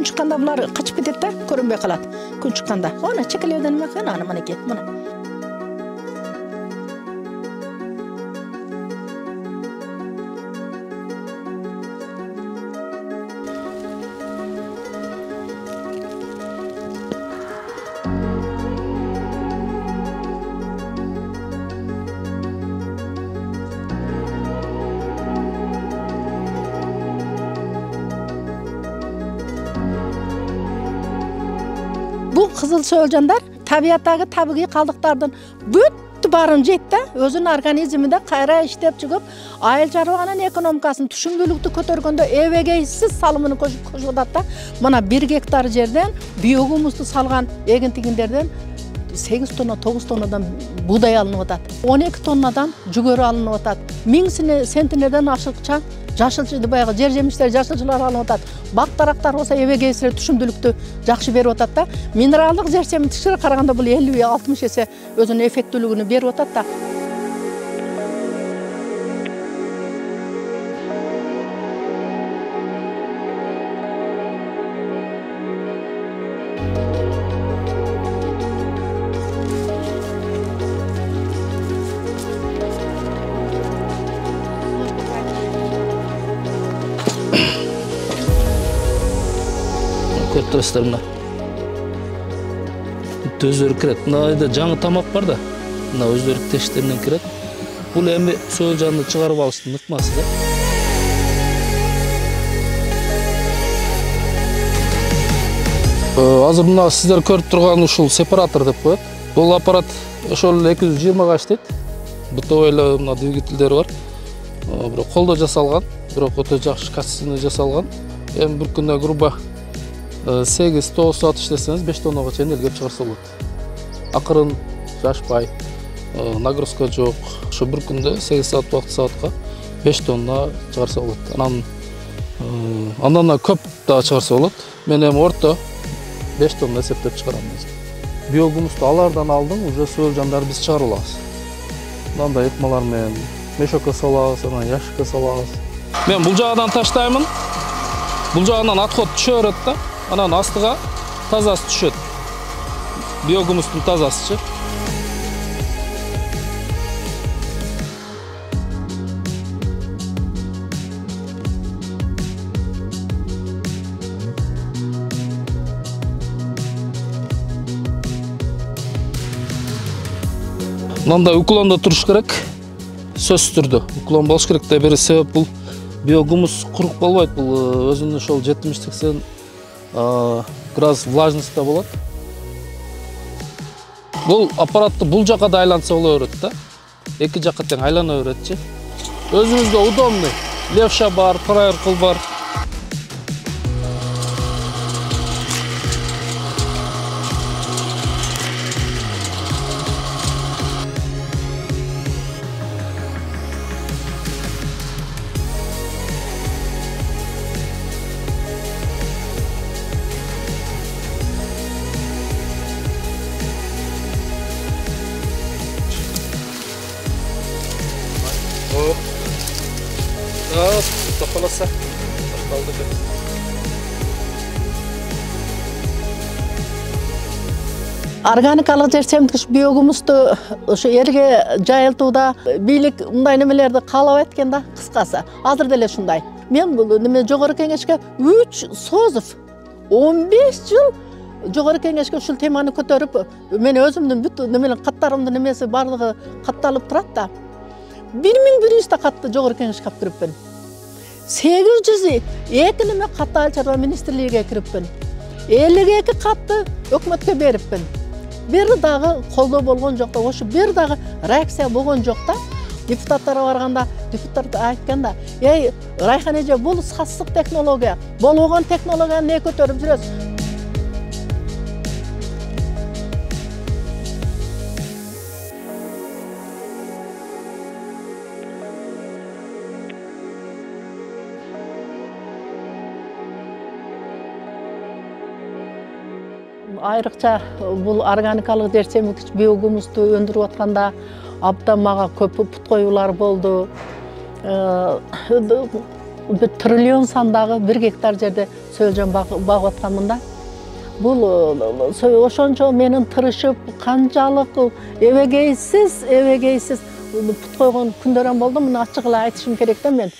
күн шыққанда бұлар қашып кетеді да, көрінбей қалады. Күн шыққанда. Оны чекілеуден мекен, аны мінеке, мұны. Bu kızıl söylcanlar tabiattagi tabiiy қалдықтардың бүт барын жетті. Өзінің организмінде қайра іштеп шығып, айыл шаруаның экономикасын түшүмдүүлүктү көтөргөндө эбегейсиз салымын кошулат да. Мына 1 гектар жерден биогумусты салган эгинтигиндерден 8 тонна, 9 тоннадан будай алынып атат. 12 тоннадан жүгөрү алынып атат. 1000 центнерден ашыкча жашылчы баягы жер жемиштер жашылчылар алып атат. Бак тарактар болсо эбегейсиз түшүмдүүлүктү жакшы берип атат да. Минералдык жер семтикчилер караганда бул 50-60 эсе өзүнүн эффектүүлүгүнү берип атат да. Көріп мына өздері кіреді. Мына жаңы тамақ бар да, мына өздері тештерінен кіреді. Бұл әмі сойыл жанды шығарып алыстың нықмасы да. Азыр мына сіздер көріп тұрған ушул сепаратор деп қояды. Бұл аппарат ошол 220-ға иштейт. Бытовойлы мына двигательдері бар. Бирок колдо жасалган, бирок өтө жакшы качественно жасалган. Эми бир күндө грубо 8-9 saat işleseniz 5 tonnaga чейин элгеп чыгарса болот. Акырын, жашпай, нагрузка жок. Ошо бир күндө 8 saat саатка 5 тонна чыгарса болот. Андан көп да чыгарса болот. Мен эми орто 5 тонна эсептеп чыгарам. Биогумусту алардан алдың, уже сойыл жандарды биз чыгарып алабыз. Мындай экмалар менен мешокко салабыз, анан ящикке салабыз. Мен бул жагынан таштаймын. Бул жагынан отход түшө берет да. Анан астыга тазасы түшөт. Биогумустун тазасычы. Мындай уклонда туруш керек. Сөзсүз түрдө уклон болуш керек да. Бир себеп бул биогумус курук болбойт. Бул өзүнүн ошол 70-80 градус влажностьта болот. Бул аппаратты бул жака да айлантса боло берет да. Эки жакка тең айлана беретчи. Өзүңүзгө удобный. Левша бар, проверкыл бар. Тоқаласа, тоқталды бе. Органикалық жер семткіш биогумусту ошо элге жайылтууда бийлик мындай немелерди каалап эткен да, кыскасы. Азыр деле ушундай. Мен бул неме жогору кеңешке 3 созуп 15 жыл жогору кеңешке ушул теманы көтөрүп, мен өзүмдүн бүт неменин каттарымдын немеси барлыгы катталып турат да. 1100 та катты жогору кеңешке алып кириппин. 800 неме катты айыл чарба министрлигиге кириппин. 52 катты өкмөткө бериппин. Бир дагы колдоо болгон жок да, ошо бир дагы реакция болгон жок да. Депутаттарга барганда, депутаттар айтканда, "Эй, Райхан эже, бул сассык технология, болгон технологияны не көтөрүп жүрөсүз?" Айрыкча бул органикалык жер семткич биогумусту өндүрүп атканда абдан мага көп пут коюулар болду. bir trillion sandагы 1 гектар жерде сөөлжөн багып атканмын да. Бул ошончо менин тырышып, канчалык эбегейсиз пут койгон күндөрүм болду. Муну ачык эле айтышым керек да мен.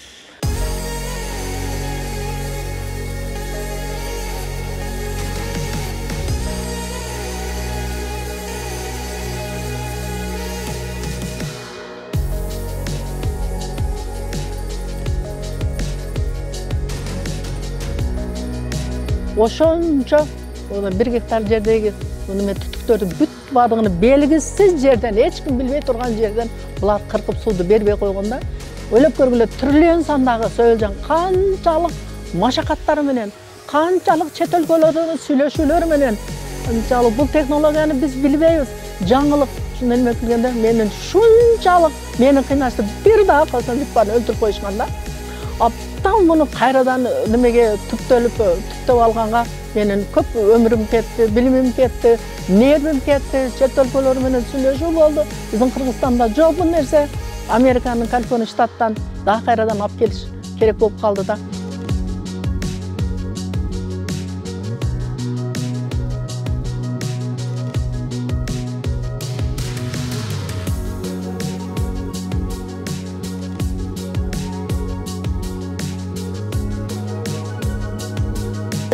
Ошончо 1 гектар жердеги түтүктөрдүн бүт баардыгын белгисиз жерден, эч ким билбей турган жерден булар кыркып сууду бербей койгонда, ойлоп көргүлө триллион сандагы сөөлжөн канчалык машакаттары менен, канчалык чет өлкөлөрдө сүйлөшүүлөр менен, канчалык бул технологияны биз билбейбиз. Жаңылык менен келгенде менин шунчалык мени кыйнашты. Бир дагы калсам бүт өлтүрүп коюшкан да. Аптан муну кайрадан немеге түптөп алганга менин көп өмүрүм кетти, билимим кетти, нервим кетти, чет өлкөлөр менен сүйлөшүү болду. Биздин Кыргызстанда жок бул нерсе. Американын Калифорния штаттан дагы кайрадан алып келиш керек болуп калды да.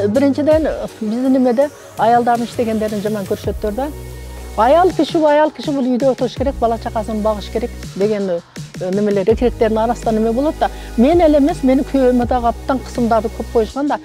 Биринчиден биздин немеде аялдардын иштегендерин жаман көрүшөттөр да. Аял киши бул үйдө отуруш керек, бала чакасын багыш керек деген немелер, эркектердин арасында неме болот да. Мен эле эмес, менин күйөөмө дагы аптан кысымдарды көп коюшкан да.